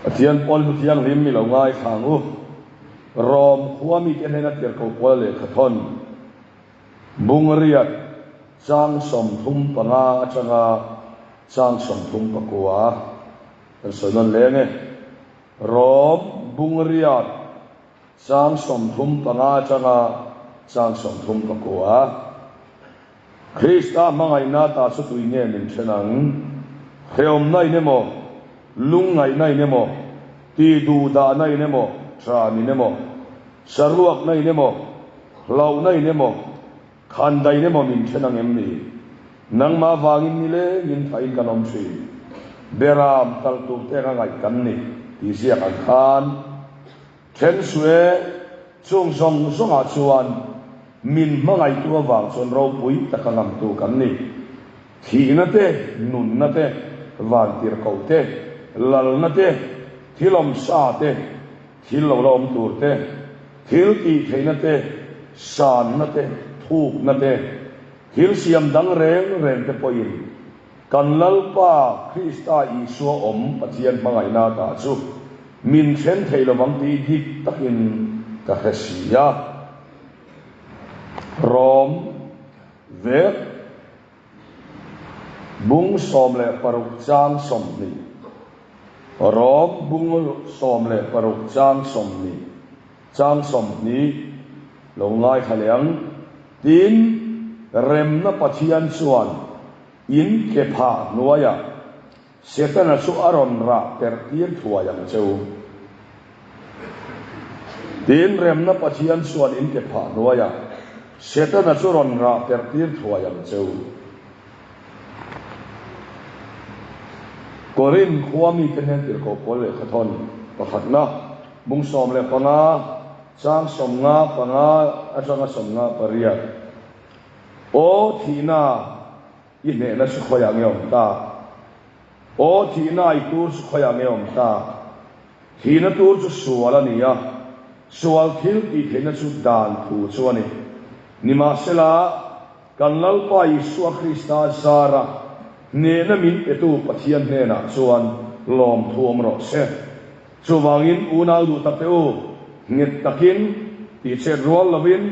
Thian pol hu thiang lim mi lo ngai thangu rom khuami ke hena tir ko pol le khathon bungriat sang som thum panga changa sang som thum pakwa kan sonon lenge rom bungriat sang som thum panga changa sang som thum pakwa Krista mangai na ta su tu nge min chenang heom nai nemo lung ngai nai nemo ti du da nai nemo tra ni nemo saruak nai nemo lau nai nemo khan dai nemo min chenang em ni nang ma wangin ni le min thain kanom chi beram kal tu te nga ngai kan ni ti sia kan khan chen sue chung song song a chuan min mangai tu wang chon ro pui takangam tu kan ni thi na te nun na te van tir ko te lal na te thilom sa te thil lo lom tur te thil ti theina te san na te thuk na te thil siam dang reng reng te poin kan lal pa Krista Isu om pathian mangai na ta chu min then theilo mang ti dik takin ka khasia rom ve bung som le paruk chang som ni rom bung som le paruk chang som ni lo ngai khaliang tin rem na pathian chuan in ke pha nuaya setana su aron ra per tir thua yang cheu tin rem na pathian chuan in ke pha nuaya setana su ron ra per tir thua yang cheu Korin khuami kenen tir ko pol le khathon pakhatna bung som le panga sang som nga panga atanga som nga paria o thina i ne na su khoya ngeom ta o thina I tur su khoya ngeom ta thina tur su suala niya sual thil ti thena su dan thu chuani nima sela kanlal pa Isu Krista sara ne na min etu pathian ne na chuan lom thuam ro se chuwangin unal du tapeu ngit takin ti che rol lovin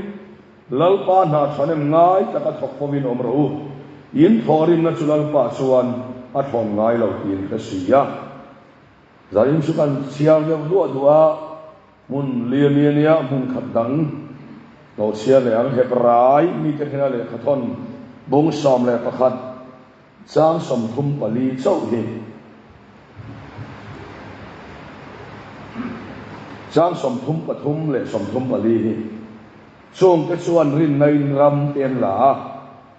lalpa na thanem ngai taka thokpowin omro in thorin na chulal pa chuan a thon ngai lo tin ka sia zalim sukan sial le du dua mun liania mun khatdang lo sia le ang hebrai mi te hena le khathon bung som le pakhat sang som thum pali chau hi sang som thum pathum le som thum pali hi chung ke chuan rin nai ram ten la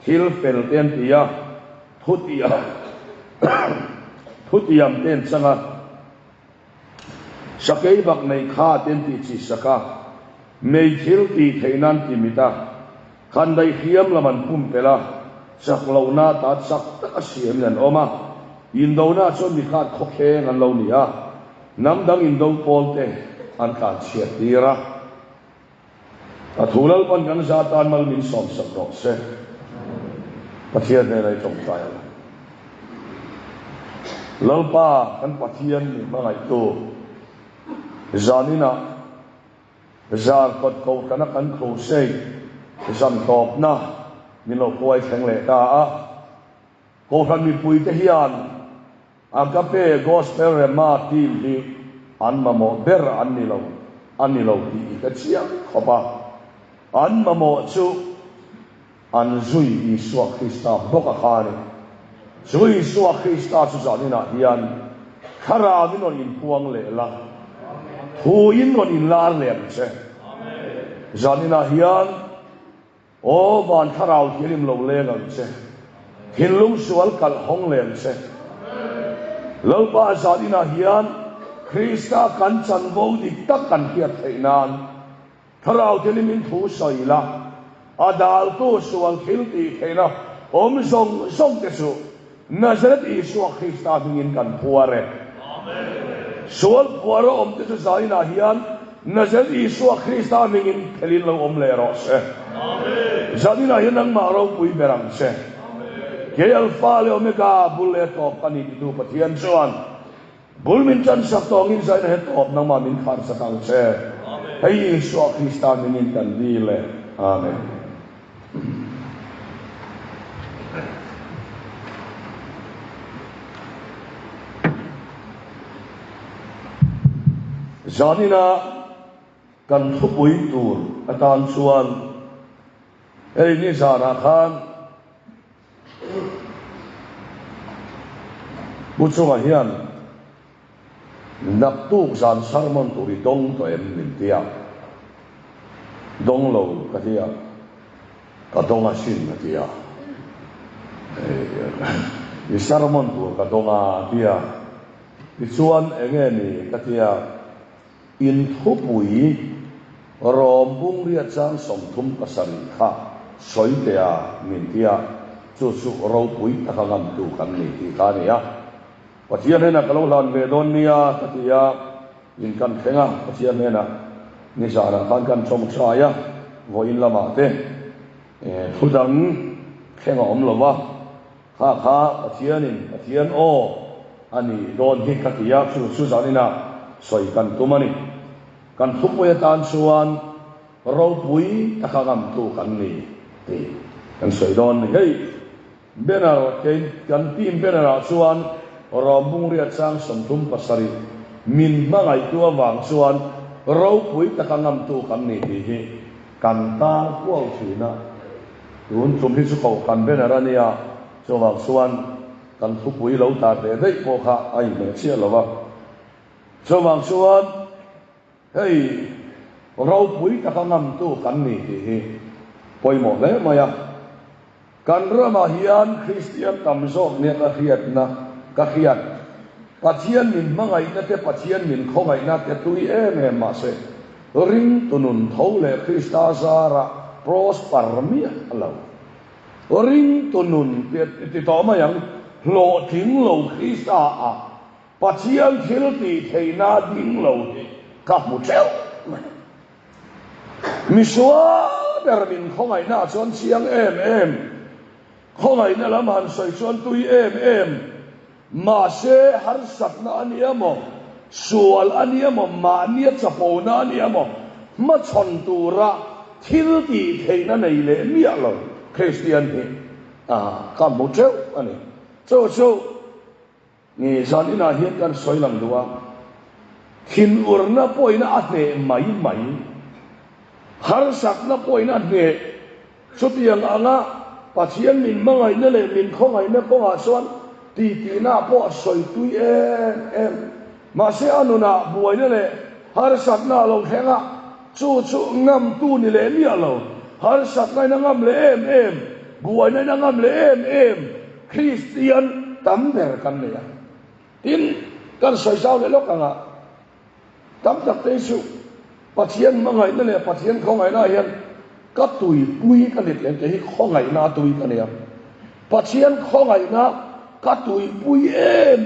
thil pel ten tia thutiam ten changa sakei bak nei kha ten ti chi saka mei thil ti theinan ti mita khan dai hiam laman pum pela sak lo na ta sak ta siam nan oma in do na chon mi khat khokhe ngan lo nia nam dang in do pol te an kan chiat tira a thulal pan kan sa tan mal min som sak ro se pathian ne lai tong tai lalpa kan pathian ni mangai tu zanina zar kot ko kana kan kho sei zam top na ni lo koi theng le ta a ko khan mi pui te hian agape gospel rema team hi an mamo ber an ni lo ti ka chia khoba an mamo chu an zui Isu Krista boka khani zui Isu Krista chu zanina hian khara min on in puang le la thu in on in lar le che zanina hian o van tharau hilim lo le ngal che hilung sual kal hong le che lalpa zanina hian Krista kan chan vo dik tak kan kiat theinan tharau hilim in thu soila adal tu sual khil ti theina om song ke su Nazaret Isu Krista bingin kan puare amen sual puare om te zanina hian Nazaret Isu Krista bingin thelin lo om le ro se amen zanina hian nang ma ro pui berang se amen ke alpha le omega bulle top kani tu pathian chuan bulmin chan sak tongin sai na top nang ma min khan sakang che hei Yesu Krista min kan dile amen zanina kan thupui tur atan chuan ei ni zara khan buchunga hian nak tu zan sarmon turi dong to em min tia dong lo ka tia ka donga sin ka tia ni sarmon tu ka donga tia ni chuan enge ni ka tia in thupui rombung ria chang som thum pasari kha soi tia min tia chu su ro pui takangam tu kan ni ti ka ni ya Pasian hena kalau lan vedonia katia in kan thenga pasian hena ni sara kan som saya voin lama te thudang thenga omlova kha pasian o ani don hi katia su zanina soi kan tumani kan thupoya tan suan ro pui takangam tu kan ni ti kan soi don hei benar kan tim benar suan rombung ria chang somthum pasari min mangai tu awang chuan ro pui takangam tu kan ni hi kan ta kual thina run chum hi chu ko kan benarania chawang chuan kan thu pui lo ta te dei ko kha ai me chia lova chawang chuan hei ro pui takangam tu kan ni hi poimo le maya kan rama hian Christian tamzok ne ka hiat na kakiat pasian min mangai na te pasian min khongai na te tui em ma se ring tunun thole Krista zara prosper mi alo ring tunun ti to ma yang lo ting lo Krista a pasian thil ti theina ding lo ka mu cheu mi suwa der min khongai na chon chiang em khongai na lam han soi chon tui em ma se har sakna aniamo sual aniamo ma nia chapona aniamo ma chon tura thil ti theina nei le mi alo Christian hi ka mo cheu ani so ni zanina hian kan soilang duwa thin urna poina ate mai har sakna poina ne chutiang anga pasian min mangai na le min khongai na ko ha suan ti na po soi tui em ma se anuna buai le har sat na lo thenga chu ngam tu ni le mi alo har sat na ngam le em buai na ngam le em Christian tam der kan le tin kan soi sao le lok anga tam tak te su pasian mangai na le pasian khongai na hian ka tui pui kan le te hi khongai na tui kan ya pasian khongai na ka tui pui em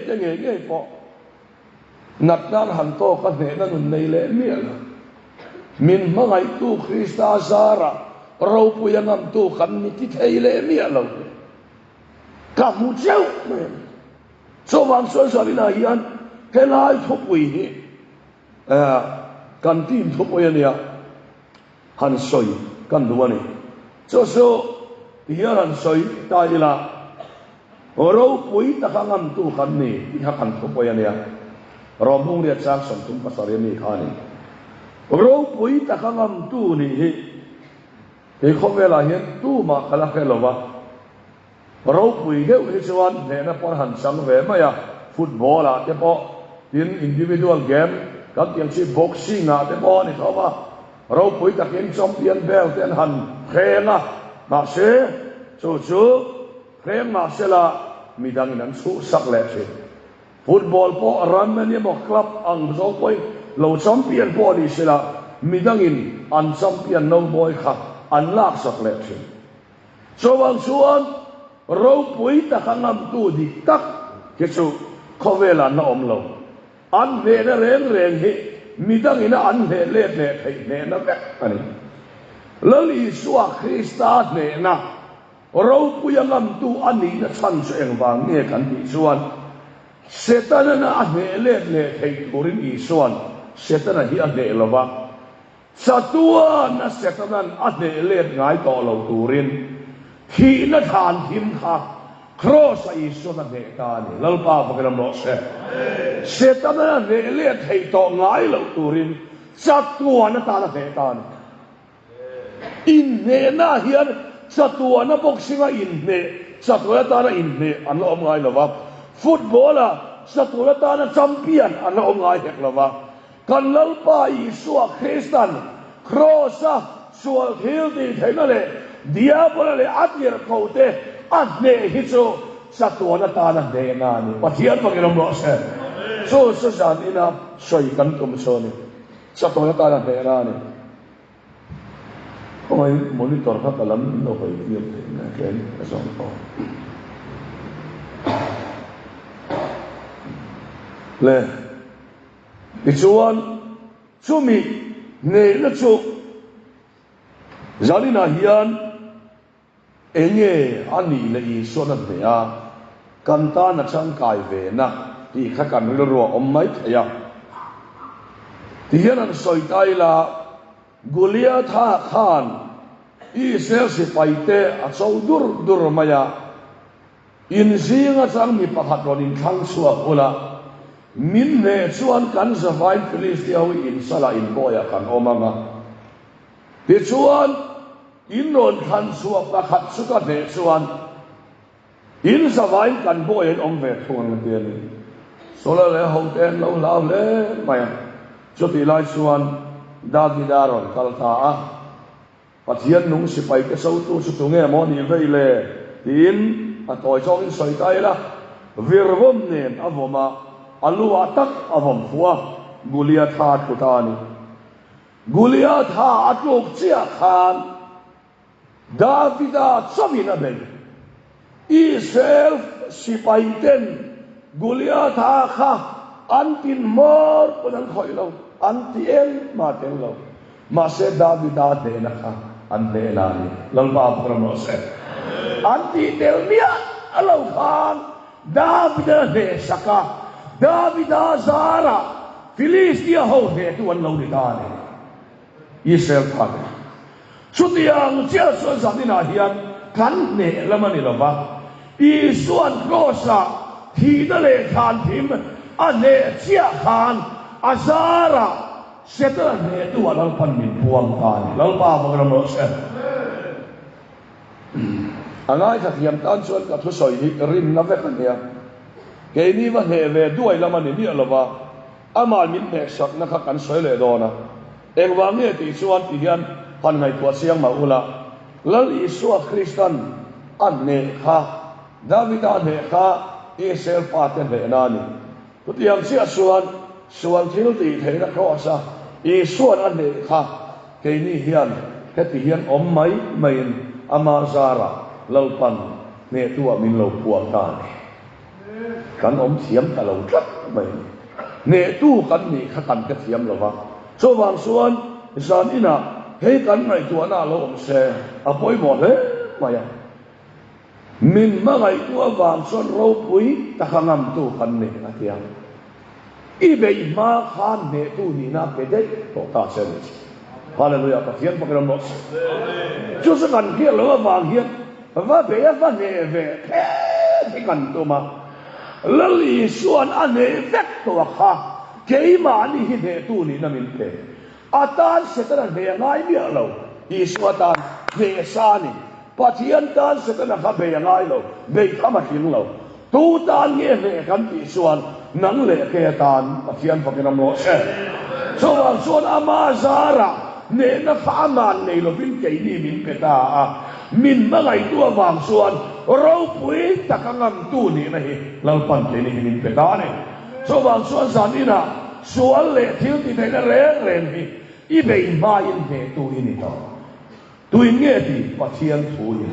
te nge po nat nan han to ka ne na nun nei le mi ala min mangai tu Krista zara ro pui ngam tu kan ni ti thei le mi ala ka mu cheu so wang so na hian he lai thu pui hi kan tim thu pui ania han soi kan duani so hian han soi ta ila ro pui takangam tu kan ni ha kan thu pui ania rombung ria chang som tum pasari mi khani ro pui takangam tu ni hi khomela hian tu ma khala khelova ro pui ge hi chuan ne na por han sang ve ma ya football a te po tin individual game kan tiang chi boxing a te po ni thoma ro pui takin champion belt ten han khenga ma se chu Krem masela midang nan su sak le se football po ran na ni mo club ang zo poi lo champion po ni sila midangin an champion no boy kha an lak sak le se so wang suan ro pui ta khangam tu di tak ke chu khovela na om lo an ve na reng hi midangin an he le thei ne na ka ani lali suwa Krista ne na ro puyangam tu ani na chan su eng wang nge kan ti chuan Setan na ane le thei turin isuan setan hi ane lova satua na setanan ane le ngai to lo turin hi na than him kha cross isu na ne ta ni lalpa pakram no se setan na ne le thei to ngai lo turin satua na ta na ne ta ni in ne na hian satua na boxinga in ne satua ta na in ne an lo ngai lova footballer satua ta na champion an lo ngai hek lova kan lalpa isu a Kristan crossa sual hil di theina le diabolo le atir kote ane hicho satua na ta na de na ni pathian pakiram ro se so san ina soi kan tum so ni satua na ta na de na ni oi monitor ka kalam no hoi ni na ken asong ko le ichuan chumi ne na chu zalina hian enge ani le I sona bea kanta na chang kai ve na ti kha kan ro om mai thaya ti hian an soi tai la Goliath ha khan Israel si paite a chau dur maya in zinga chang mi pakhat ron in thang suak ula min ne chuan kan zavai Philistia in sala in boya kan omanga ti chuan in ron khan suak pakhat suka ne chuan in zavai kan boya om ve thung ten sola le hong ten lo lao le maya chuti lai chuan Dagidaron kalta a pathian nung si pai ke sau tu su tu nge mo ni vei le tin a toi chong soi tai la virvom nen avoma alua tak avom fuwa Goliath ha tutani Goliath ha atlok chia khan Davida chamina ben Israel si pai ten Goliath ha kha antin mor punan khoi lo anti el ma ten lo ma se Davida de na kha ante la ni lalba pakram no se anti del mia alo khan Davida de saka Davida zara Philistia ho he tu an lo ni ta ni Israel khan sutiang chia so zadina hian kan ne lamani lova I suan rosa thi na le khan thim ane chia khan azara setan ne tu alal pan min puang tan lalpa pakram no se angai kha thiam tan chuan ka thu soi hi rin na ve kan ya ke ni wa he ve duai lamani ni alova amal min ne sak na kha kan soi le do na engwang ne ti chuan ti hian pan ngai tua siang ma ula lal Isu Kristan an ne kha Davida ne kha Israel paten he nani tutiang sia suan thil ti theina khosa Isu an ne kha ke ni hian ke ti hian om mai main amazara lalpan ne tua min lo puang ta ni kan om thiam ta lo tlat mai ne tu kan ni kha kan ke thiam lo wa so wang suan zan ina hei kan ngai tua na lo om se apoi mo le maya min ma ngai tua wang son ro pui ta khangam tu kan ni atiang I be ma khan ne tu ni na pe de to ta se ni hallelujah pathian pakram no chu sa kan kia lo wang hian va be va ne ve ke kan tu ma lali suan ane vek to kha ke ma ni hi ne tu ni na min pe atan setana ne ngai mi lo Iswatan ne sani pathian tan setana kha be ngai lo be khama hin lo tu tan nge ne kan ti suan nang le ke tan pathian pakram no se so wang suan amazara ne na faman ne lo bin ke ni min peta a min ma ngai tua wang suan ro pui takangam tu ni na hi lalpan ke ni min peta ne so wang suan sanina suan le thil ti ne ren hi I be ma in ne tu ini to tu nge ti pathian thu ni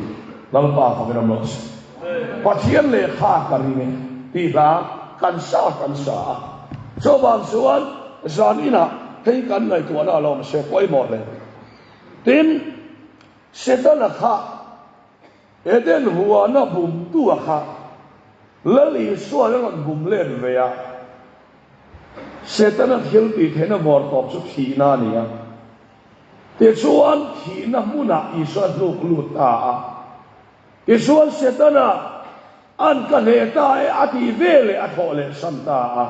lalpa pakram no se pathian le kha karinge ti la kan sa so wang suan sanina thấy kan ngai tua na lo se koi mo le tin setan kha eden huwa na bum tu kha lali suwa lang gumlen veya setan hilpi thena bor top chu thina niya te chuan thina muna iswa luk luta a te chuan setana an ka le ta e ati vele a thole santa a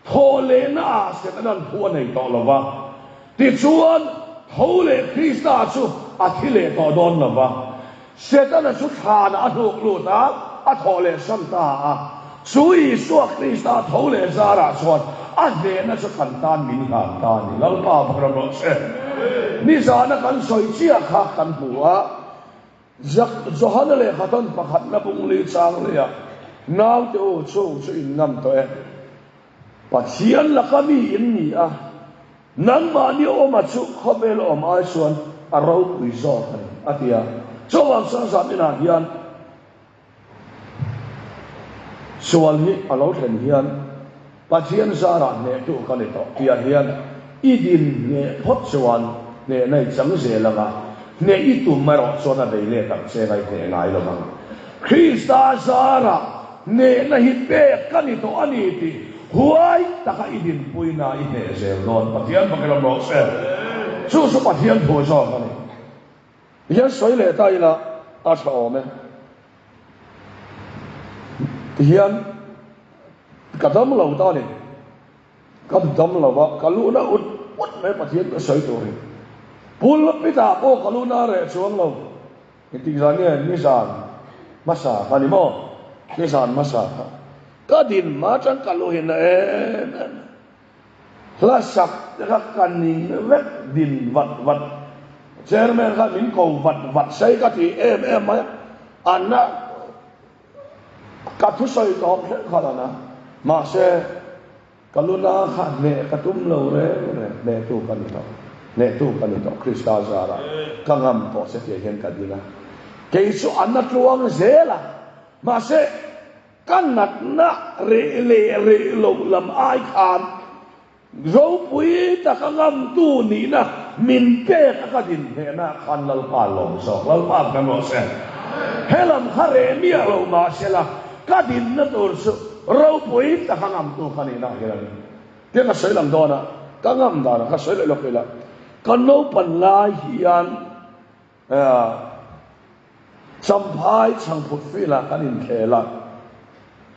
thole na setana thua nei to lova te chuan thole krista chu athile to don lova setana chu thana a luk luta a thole santa a chui suwa krista thole zara chuan a ve na chu kan tan min kan tan ni lalpa pakram se ni zana kan soi chia kha kan bua Johan le khatan pakhat na bung li chang le ya naw te o chu in ngam to e pathian la kami in ni a nang ma ni o ma chu khobel om ai suan a ro pui zo kan atia chawang sang sa ina hian sual hi alo thlen hian pathian zara ne tu kan to tia hian idin ne phot chuan ne nei chang je langa ne itu maro chona beile tak se ngai te ngai lo mang krista zara ne na hi pe kan to ani ti huai taka idin puina i ne je lon pathian bakela mo se chu pathian tho zo kan ya soi le tai la a chao me hian kadam lo ta ni kadam lo ba kaluna ut me pathian ko soi to ri pul pita po kaluna re chuang lo ting zan ne ni san masa pani mo ni san masa kadin ma chan kalu hin e la sak ka kanin vek din wat chairman ka min ko wat sai ka ti em ma anna ka thu soi to kha na ma se kaluna kha ne katum lo re ne tu kan to krista zara kangam po se ke hen kadina ke su anna tuang zela ma se kanat na re lo lam ai khan zo pui ta kangam tu ni na min pe ka din he na khan lal pa lo so lal pa kan mo se helam khare mi lo ma se la ka din na tur su ro pui ta kangam tu khanina helam ke ka sei lam do na kangam da na ka sei lo ke la kan no pan lai hian samphai chang phut fi la kan in khela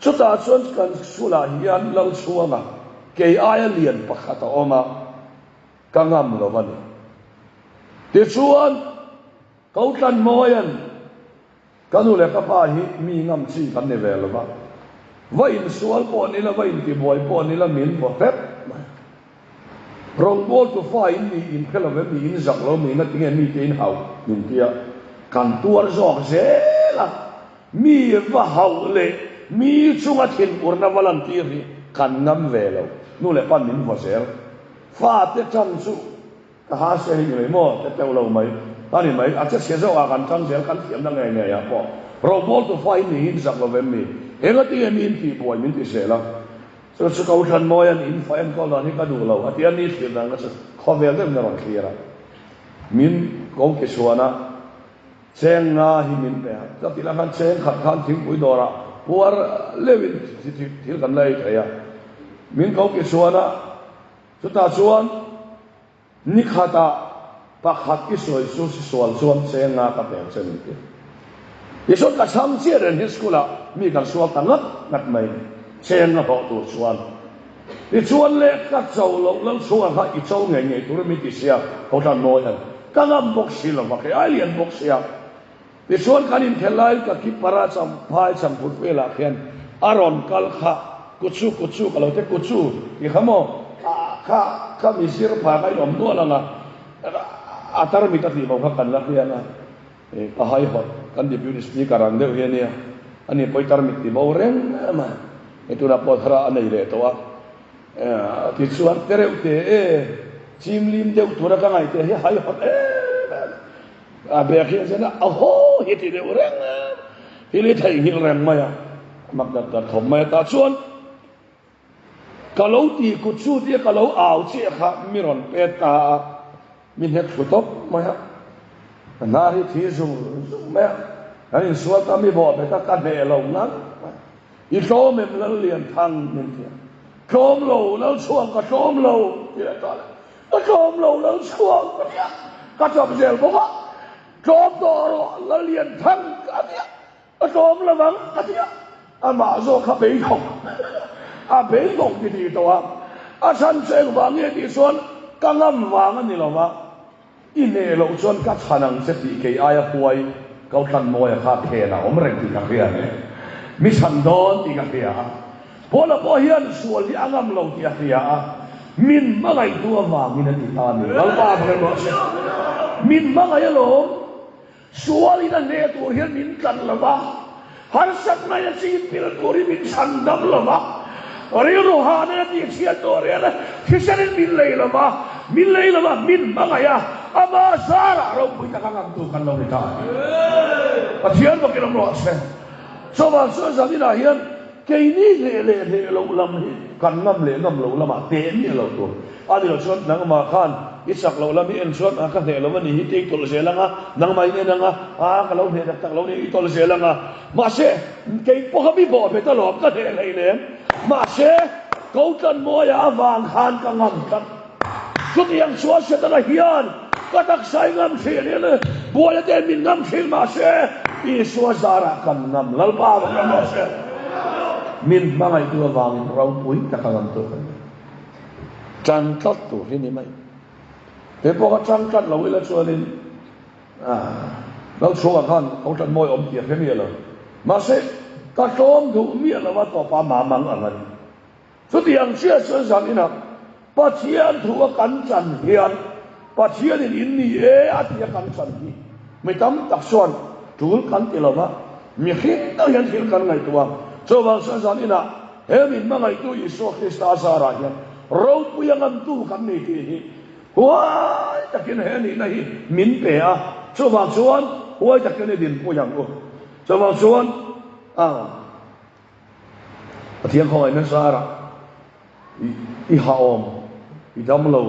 chuta chuan kan sula hian lo chuanga ke aya lian pakhat a oma kangam lo van ti chuan kau tlan moyan kanu le ka pa hi mi ngam chi kan ne vel ba va in sual po ni la va in ti boy po ni la min po pep rong bol to fa in khela ve mi in zak lo mi na tinge mi te in hau min tia kan tuar zok zela mi va hau le mi chunga thin urna volunteer hi kan ngam ve lo nu le pan min vo zel fa te chan su ka ha se hi le mo te te lo mai ani mai a che se zo a kan chang zel kan thiam na ngai ngai ya po rong bol to fa in zak lo ve mi enga tinge mi in ti boy min ti zela so su kau than moyan in fa em ko la ni ka du lo atian ni thil na sa khovel dem na ron clear min ko ke suana cheng nga hi min pe ta ti la kan cheng khat khan thing pui dora puar lewin thil kan lai thaya min ko ke suana chu ta chuan ni khata pakhat ki soi su si sual chuan cheng nga ka pe chen ti isot ka sam che ren hi skula mi kan sual ta ngat mai chen na ho tu chuan ni chuan le ka chau lo chuan ha i chau nge nge tur mi ti sia ho tan no yan ka ngam bok si lo ba ke alien bok sia ni chuan kan in thelai ka ki para cham phai cham phut vela khian aron kal kha kuchu ka lo te kuchu i khamo ka mi sir pha kai om no la nga atar mi ta ti bo kha kan la khiana e ka hai ho kan deputy speaker an de hiania ani poitar mi ti bo reng ma itu na pothra anai le to a ti chuan tereu te e chim lim deu thura ka ngai te hai hot a be khi jana a ho hi ti de reng hi le thai hil reng ma ya mak dat thom ma ta chuan ka lo ti ku chu ti ka lo au chi kha mi ron pe ta min het khutop ma ya na ri thi zu ma ani sual ta mi bo pe ta ka de lo na อีโซมเล่าเรียนทางเงินเทียโซมโลแล้วช่วงก็โซมโลที่ไหนต่อเลยก็โซมโลแล้วช่วงก็เนี่ยก็จบเสร็จบอกว่าโซมต่อแล้วเรียนทางก็เนี่ยก็โซมระวังก็เนี่ยอามาโซเขาไปหงไปหงที่ตัวฉันเชื่อว่าเนี่ยที่ส่วนก็งำวางอันนี้หรอวะอินเนโลส่วนก็ขนังเสติเกยอายป่วยเขาทันมวยขาเทนะผมเร่งที่กันเรียนเนี่ยมิชันโดนที่กันเรียนพอละพอเฮียนส่วนที่อ่างเราที่กันเรียนมินมาไงตัววางมินที่ตานี่เราบ้าไปแล้วเสียมินมาไงล่ะส่วนที่นั่นเนี่ยตัวเฮียนมินกันละบ้าฮันสักนายจีนเป็นตัวที่มินชันดับละบ้าเรื่องรูหานะที่เชียร์ตัวเรื่องที่ฉันมินเลยละบ้ามินเลยละบ้ามินมาไงอามาซาระเราคุยกันกันตัวกันเราไม่ได้แต่เฮียนบอกกันเราเสียชาวบ้านส่วนสามีน่ะเฮียนแค่นี้เล่เราลำกันน้ำเราละมาเต็มนี่เราตัวอันนี้เราชวนนังมาขันอิสักเราละมีเอ็นชวนกันเถอะเราวันนี้ที่ตัวเสียแล้วนะนังมาเนี่ยนังก็เราเนี่ยตักเราเนี่ยตัวเสียแล้วนะมาเช่แค่พวกเขาไม่บอกไปตลอดก็เถอะอะไรเนี่ยมาเช่เขาจันมวยาวางขันกันงำกันชุดยังชัวร์เสร็จแล้วเฮียนก็ตักใส่งำเสียเนี่ยเลยบัวเดินมินงำเสียมาเช่อีชัวร์ซาระกันงำแล้วป้าบอกกันมาเช่มินมาไงตัววางเราปุ้ยตะกันตัวกันจังตัดตัวที่นี่ไหมแต่พอเขาจังตัดเราเวลาชวนนี่เราชวนกันเขาจันมวยอมเกียรติแค่นี้เลยมาเสร็จก็โจมถูกเมียเราว่าต่อปาหมามังอะไรสุดที่ยังเชื่อสันนี่นะปัจเจียนถูกกันจันเฮียนปัจเจียนอินนี่อาทิตย์กันจันที่ไม่ต้องตักส่วนถูกกันที่เราว่ามีคิดต้องยันคิดกันไงตัวชาวบ้านสันนี่นะเฮ้ยมินมาไงตัวยิสุคริสต์อาสาระเนี่ยเราปุยงันตู้กันนี่ที่ว้ายตะกินเห็นนี่นะฮิมินเปียชาวบ้านชวนว้ายตะกินดินปุยังกูชาวบ้านชวนเทียงของไอ้นั่นสาระอีหาอมอีดำเรา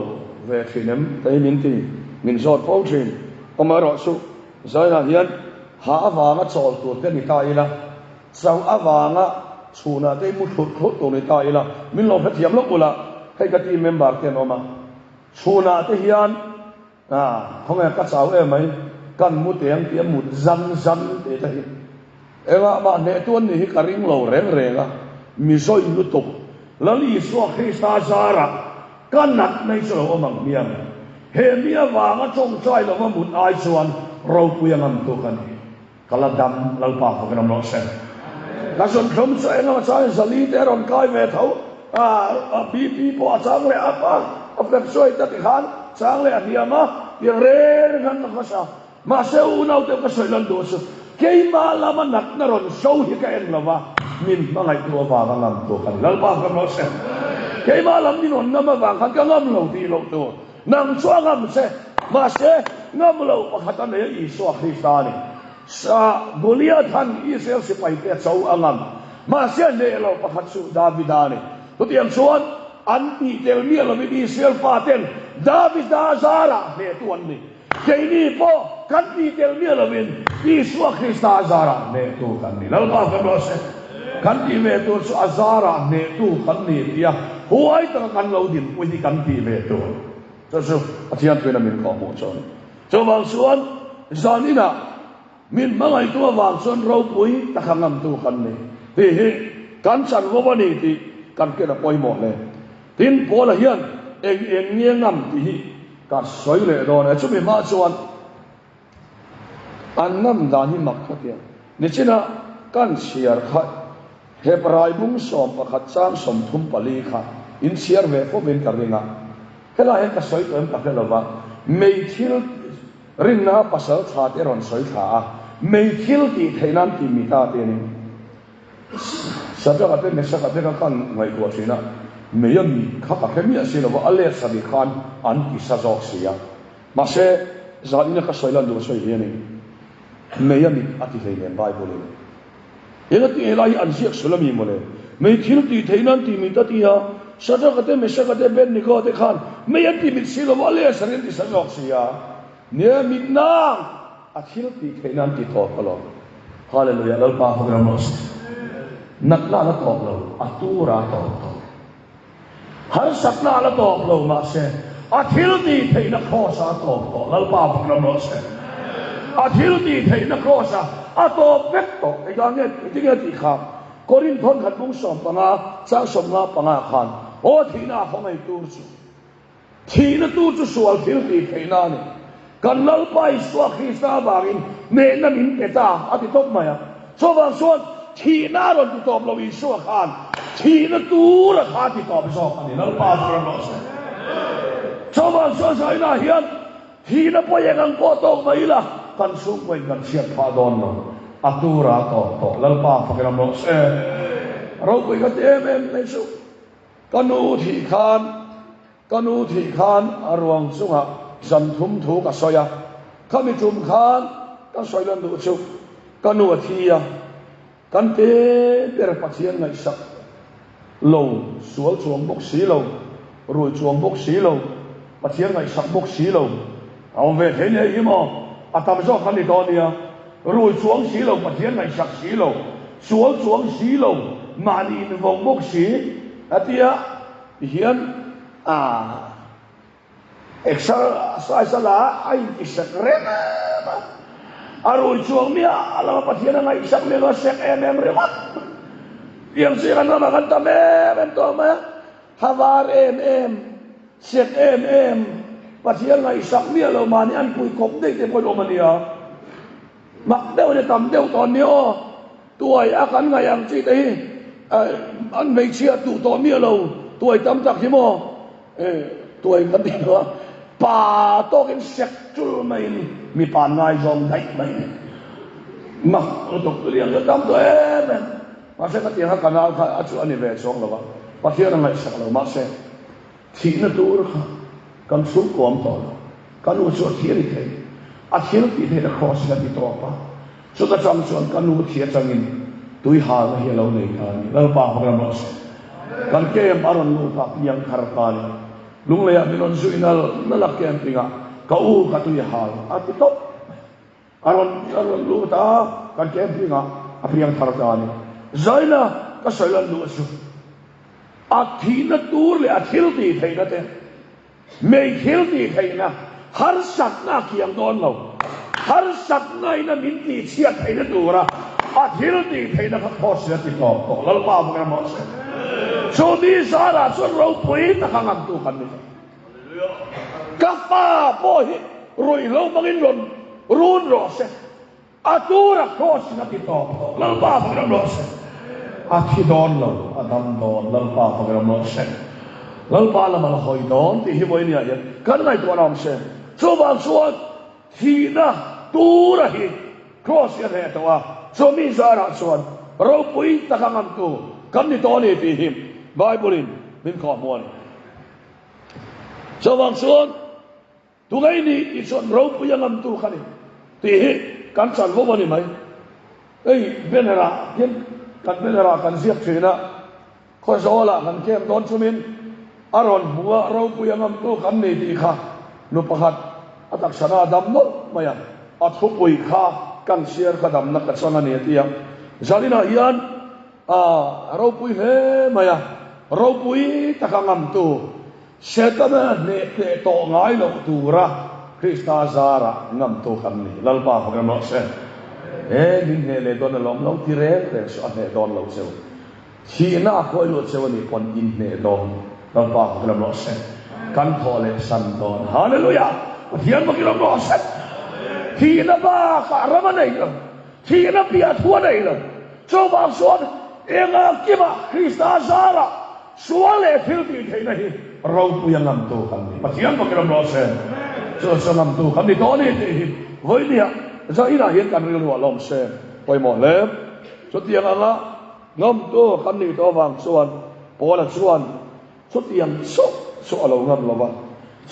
เวทีนั้นแต่มินที่มินสอดฟ้องชินอมารอสุใช่นะเฮียนหาวางสอดตัวเต็มตายละสาวอาวางชูน่ะได้มุดทุดตัวในตายละมินเราเทียมลูกอุละให้กติเมมบาร์เต็มออกมาชูน่ะที่เฮียนเขาไงก็สาวไหมกันมุดเตียงเตียมมุดจันเตะที่มาเนี่ยตัวนี้กระริ่งเราเร่งมีซอยลุตุแล้วลีสวคริสตาซาระกันนัดในสโลมังเมียเฮเมียวางจงใจเราว่ามุดไอส่วนเราคุยกันตัวกันกระดำเราปากกันน้องเซนกระสุนคมเสียงมาใช้สลีเดรอนกายเวทเขาปีพอช้างเลยอับแบบช่วยตัดขันช้างเลยอันเดียมาอย่างเร่งกันนะข้ามาเซลล์เราเต็มกระสุนลันดูสุเกี่ยมาละมันหนักนรนโซ่ที่แกเองละวะมินมาไงตัวบางกันตัวกันแล้วบางกันเราเสียเกี่ยมาละมินนมาบางกันก็งำเราที่เราตัวนั่งชัวงำเสียมาเสียงำเราประคัตเนี่ยอีสวคริสตานี่สาบุลียทันอิสราเอลสิไปเปิดเสาอังำมาเสียเนี่ยเราประคัตสุดาวิดานี่ตัวเตียงส่วนอันที่เดลเมียเราไม่มีเสียฟาเตนดาวิดาซาระเนี่ยตัวนี้เจนี่พอกันที่เดลเมียเราเป็นอิสวาคริสตาซาระเนี่ยตัวกันนี่แล้วก็กันเราเสียกันที่เวตัวสุอาซาระเนี่ยตัวกันนี่ที่หัวไอ้ตระกันเราดินวันที่กันที่เวตัวจะสู้อาทิตย์เป็นมินข้อมูลส่วนชาวบางส่วนจานี่นะมินมาไงตัวบางส่วนเราปุยตะขังนำตัวกันนี่ที่กันสั่นว่านี่ที่กันเกิดปล่อยหมดเลยทินพอละเฮียนเองเงี้ยงำที่กัดสวยเลยโดนไอ้ชุบมาส่วนอันนั้นดานิมักขัดเนี่ยนี่ชินะกันเชียร์ขัดเฮปรายบุ้งสอมประคัดสร้างสมทุมปลีขัดอินเชียร์เวฟเป็นกันเองแค่ละเห็นกัดสวยตัวเองกับเรื่องว่าไม่ทิลริงนะภาษาขาดเอรอนสวยขาไม่ทิลที่ไทยนั้นที่มีตาเตียนสัจจะกับเป็นสัจจะเป็นกันไว้ตัวสินะไม่ยังมีข้ากับแค่มีสิ่งว่าอะไรสักดิขันอันที่สัจจะเสียมาเสจารินก็สวยแล้วดูสวยเฮียนี่ไม่ยังมีอธิษฐานไบเบิลเลยยังที่เอลัยอันเสียสุลมีหมดเลยไม่ทิลที่ไทยนั้นที่มีตาที่ฮะสัจจะกับเป็นสัจจะกับเป็นนี่ก็ที่ขันไม่ยังที่มีสิ่งว่าอะไรสักดิที่สัจจะเสียเนี่ยมีน้ำอธิษฐานที่ไทยนั้นที่ทอดตลอดฮาเลลูยาแล้วป้าพวกเราหมด นักน่าละตอบเราอัตุระตอบหันสักน่าละตอบเรามาเสอาทิลดีเทนักโคสาตอบแล้วป้าพกรำเราเสอาทิลดีเทนักโคสาอาตอบเวกตอบไอ้การเงี้ยที่เงี้ยที่ข้ามกอรินทอนขัดมุงสอมปังอาสร้างสมงาปังอาขันโอ้ทีน่าของไอ้ตูจุทีน่าตูจุสวลทิลดีเทน่านี่กันลัลไปสวาคริสตาบารินเมนัมินเกตาอาทิตย์มาอย่างส่วนส่วนทีน่ารอนที่ตอบเราอีสวาขันทีน่าตูระขาที่ตอบไปสอบอันนี้ลัลป้าพกรำเราเสCoba saya nahian, hina po yang potong mailah kan sungguh kan siap padono, atura to, lalpa pakiram lo rau ko ikat lesu, kanu thikan arwang sunga santum thu kasoya, kami tumkan kasoylan tu cuk, kanu atia, kan berpatian ngai sak, lo sual chuang bok si lo, rui chuang bok si lo. Mà tiếng ngày sắp bốc xí lầu ông về thế này ý mà tầm do khăn đi đó nè rồi xuống xí lầu mà tiếng ngày sắp xí lầu xuống xí lầu mà đi vòng bốc xí tia hiền exercise là ai secret rồi xuống mía là mà tiếng ngày sắp mía nó sek em remat yang sih kan nama kan em to mà havar em Siap pasien ngai sak mia lo mani an pui kop dei te poi omania mak deu ne tam deu ton ni o tuai akan ngai ang chi te an mei chia tu to mia lo tuai tam tak hi mo tuai kan ti no pa to ken sek chul mai ni mi pan ngai zom dai mai mak to tu liang ka tam to ma se ka ti ha kanal kha achu ani ve chong lo ba pasien ngai sak lo ma seทีนั่นตัวเรากันสุขความต่อกันอุจจาระที่นี่เองอาทิตย์ที่เธอครอสกันที่ตัวป้าสุดท้ายจำส่วนกันอุจจาระจังอินตุยหาเฮียเราเนี่ยกันแล้วป้าพระมรสกันเกมอารมณ์ลูกที่ยังคาร์กันลุงเลยมินนสุอินัลนั่นแหละเกมปิงะก็อูกันตุยหาอาทิตย์อารมณ์ลูกกันเกมปิงะอภิยังคาร์กันใจน่ะก็ใส่ลันลูกสุอาทิตย์ตัวเลยอาทิตย์ที่เธอนั่นเองไม่อาทิตย์ที่เธอนะฮาร์สัตน่าเกี่ยงโดนเราฮาร์สัตน่าอินะมินตีเชียเธอนั่นตัวละอาทิตย์ที่เธอนะเขาพอเสียติดต่อแล้วป้าพวกเราหมดโชดีสาระส่วนเราปุยตะขังตัวกันนี่กับป้าพ่อฮิรวยเราบังอินรุนรอเสอาตัวละพอเสียติดต่อแล้วป้าพวกเราหมดอาทิตย์โดนเราอาดำโดนแล้วป้าพวกเราหมดแล้วป้าละมันหอยโดนที่หิมะนี่ยังกันไงตัวเราเสียส่วนทีน่ะตัวละหิครอสยังไงตัวส่วนมีสาระส่วนเราปุยตะขังตัวกันนี่ตัวนี้ที่หิมไบเบิลินเป็นข้อมูลส่วนตัวไอ้นี่อีส่วนเราปุยยังงั้นตัวกันนี่ที่หิกันสั่นพวกมันนี่ไหมเป็นอะไรกันเป็นอะไรกันเสียบเฉยนะข้อโซ่ละกันเข้มโดนชุมินอารอนหัวเราปุยงั้นตัวกันนี่ดีค่ะนุปหัดอัตชนะดำนู้มาอย่างอัตุปุยค่ะกันเสียร์ขดำนักกัศนนี่ที่ยังจารินายันเราปุยเฮ้มาอย่างเราปุยตะกังงั้นตัวเสร็จแล้วเนี่ยโตง่ายลงตัวระคริสต์อาซาระงั้นตัวกันนี่ลัลปาพกันมาเสร็จดินเหลดอนลมเราที่เร่ส่วนเหลดอนเราเซลที่น่าคอยรู้เซลนี่คนอินเหลดอนเราป้าพกรำเราเซกันทอเลสันดอนฮาเลลูยาที่นั่นพกรำเราเซที่นั่นบ้าคารมันไหนล่ะที่นั่นเปียทัวไหนล่ะเจ้าบ้านส่วนเองกิบะคริสต์อาซาระส่วนเลฟิลที่ที่ไหนเราปุยงำตัวกันนี่ที่นั่นพกรำเราเซเจ้าส่งำตัวกันนี่ตอนนี้ที่เฮ้ยเนี่ยจะอีน่าเห็นกันเรื่องว่าลมเซไปหมดแล้วสุดที่ยังอะไรงมตัวกันนี่ตัวบางส่วนพอละส่วนสุดที่ยังสุเรางมเราบ้าง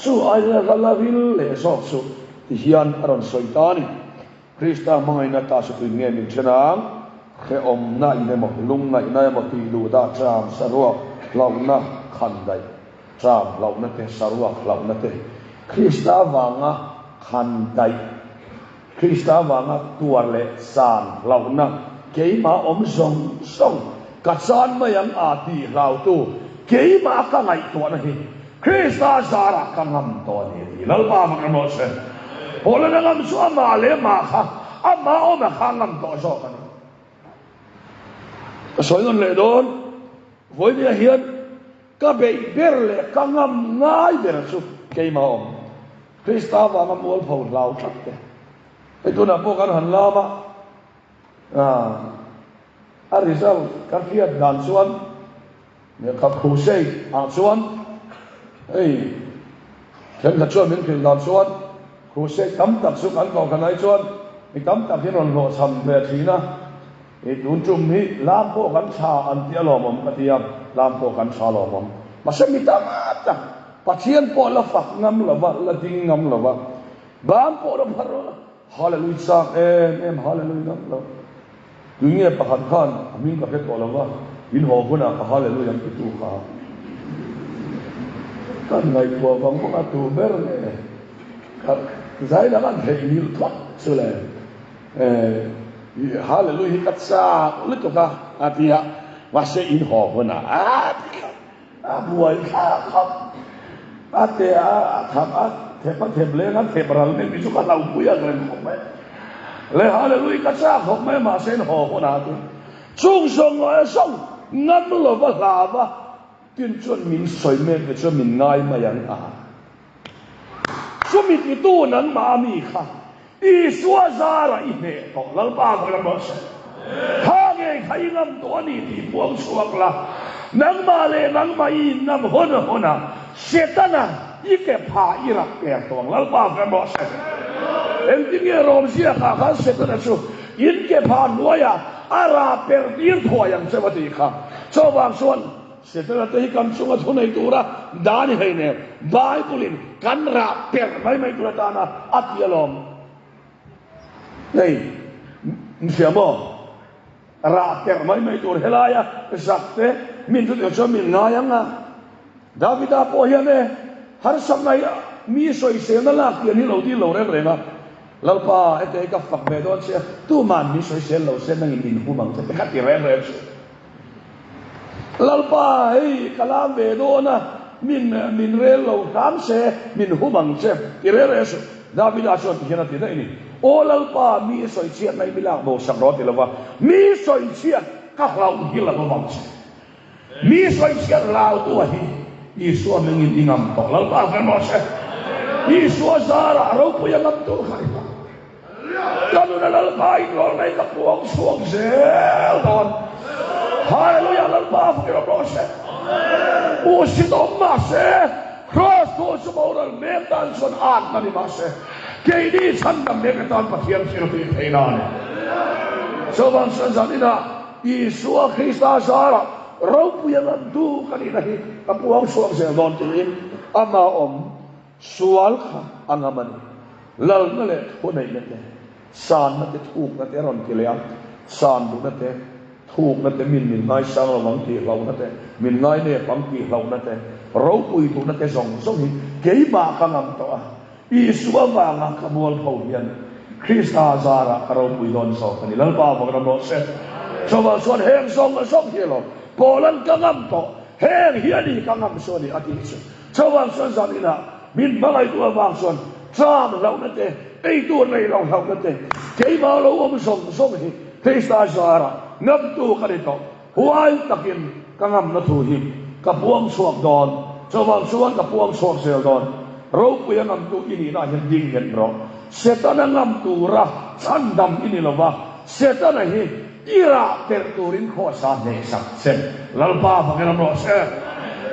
สุอะไรกันละวิลเล่สุที่ยันอารมณ์สุดตานี่คริสต์มังไงนัตตาสุดเงี้ยมินชนะแค่อมน่าอินเมลุงน่าอินเมตีดูดาจามสรุปเราหน้าขันใดจามเราหน้าเตสรุปเราหน้าเตคริสต์วังขันใดคริสต์วังตัวเล็กสานเราหน้าเกี่ยมาอมส่ง kasan mayang ati lau tu kei ma ka ngai to na hi Krista sara ka ngam to ni lalpa ma mo se hola na ngam su ama le ma kha ama o ma kha ngam to so ka ni soi ngon le don voi ni hian ka be ber le ka ngam ngai ber su kei ma om Krista wa ngam mol phau lau thak te ai tu na po kan han la ma a result kan fiat dan suan ne ka khusei a suan ei kan ka chuan min phil dan suan khusei tam tak su kan ko kan ai chuan mi tam tak hi ron lo sam ve thina e tun tum hi lam po kan cha an tia lo mom ka tiam lam po kan cha lo mom ma se mi tam ta pathian po la fak ngam la wa la ding ngam la wa bam po la pharo hallelujah em hallelujah ngam la dunia pahat khan amin ka ke to la wa in ho guna ka hallelujah ki tu kha kan ngai po bang ko tu ber ne ka zai da kan thei mil thot su le hallelujah kat sa lu to ka atia wa se in ho guna buai kha khap ate tham the pa the ble na the bral ne bi su ka lau pu ya ren ko me le hallelujah kat sa ho me ma sen ho guna tu chung song lo song ngam lo ba la ba tin chuan min soi me ke chuan min ngai ma yang chu mi ti tu nan ma mi kha i suwa zara i ne to lal ba ko la mo se ha ge khai ngam to ni ti puang chuak la nang ma le nang ma i nam hona setana i ke pha i rak pe tong lal ba ko mo se en ti nge rom sia kha setana chu in ke pha noya ara per dir thoyang se wati kha so bang suan setana te kam sunga thunai tura dani haine bible kan ra per mai tura dana atialom nei nsiamo ra per mai tur helaya sakte min tu cho min ngayanga davida po hiane har samnai mi soi se na la ki ni lo di lo re nga lalpa ete ka fak be don se tu man mi soi se lo se nang in hu mang se ka ti re lalpa ei kalam ve do na min re lo kam se min hu mang se ti re su davida so ti hena ti dai ni o lalpa mi soi chiat nai bilak bo sak ro ti lawa mi soi chiat ka lau hi la bo mang se mi soi chiat lau tu hi i so nang in ingam to lalpa fa mo se i so zara ro pu yang ngam tu khai kanu na lalpa i lo nai ka puang suang zel ton hallelujah lalpa fa ro se o si do ma se cross to so mo ral me tan son an na ni ma se ke ni chan dam me ka tan pathian sir ti theina ne so bang san zanina i so Krista zara ro pu yang ngam tu kani na hi ka puang suang zel don ti ama om sual kha angamani lal na le ko nei na te san na te thuk na te ron ki le san du na te thuk na te min ngai sang lo mang ti lo na te min ngai ne pam ki lo na te ro pui tu na te song song hi kei ba ka ngam to a i suwa wa nga ka bol phau hian Krista zara ro pui don so kani lal ba ba ram no se so ba son heng song hi lo polan ka ngam to heng hiani ka ngam so ni ati so ba son zanina min ba ai tu ba son tram lo na te ei tu nei lo na te kei ba lo om song hi Krista zara ngam tu ka ri to huai takin ka ngam na thu hi ka puang suak don so ba suan ka puang suak sel don ro pu yang ngam tu ini na hin ding hen ro setan ngam tu ra chan dam ini lo ba setan hi ira ter turin kho sa ne sak sen lal pa ba ngam ro se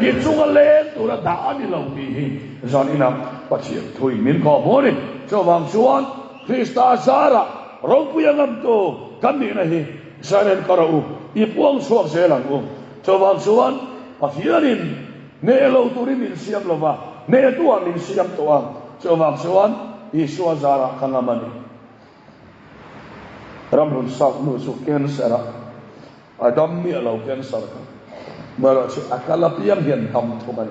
i chunga len tu ra da ani lo ni hi zon ina pachi thui min ko bo ni so bang suan Krista zara ro pu yang ngam tu kan ni na hi sanen karau i puang suak se lang u so bang suan pathianin ne lo turin min siam lo ba ne tuan min siam tuan so bang suan i suwa zara kangamani ramrun sak nu su cancer adam mi lo cancer mara si akala piang hian tam thomai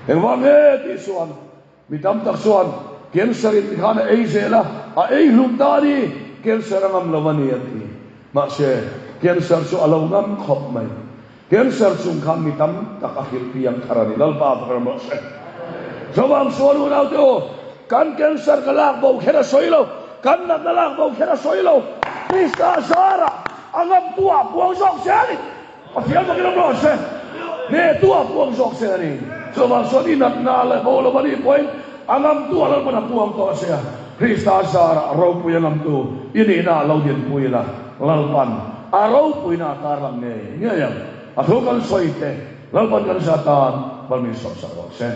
engwang he ti suan mi tam tak suan cancer in khana ei zela a ei lum dani cancer ngam lawani ati ma se cancer su alo ngam khop mai cancer chung kham mi tam tak akhir piang tharani lal pa param se jawang sualu nau tu kan cancer kalak bau khera soilo kan na kalak bau khera soilo Krista sara angam tua buang sok seni afial makin lo se ne tua buang sok seni jawang suani nak na le bau lo bani point angam tua lo mana buang to se Krista sara ro pu yang am tu ini na lo dien pu la lalpan arau pu na tarang ne nya yang atho kan soite lalpan kan satan balmi sok se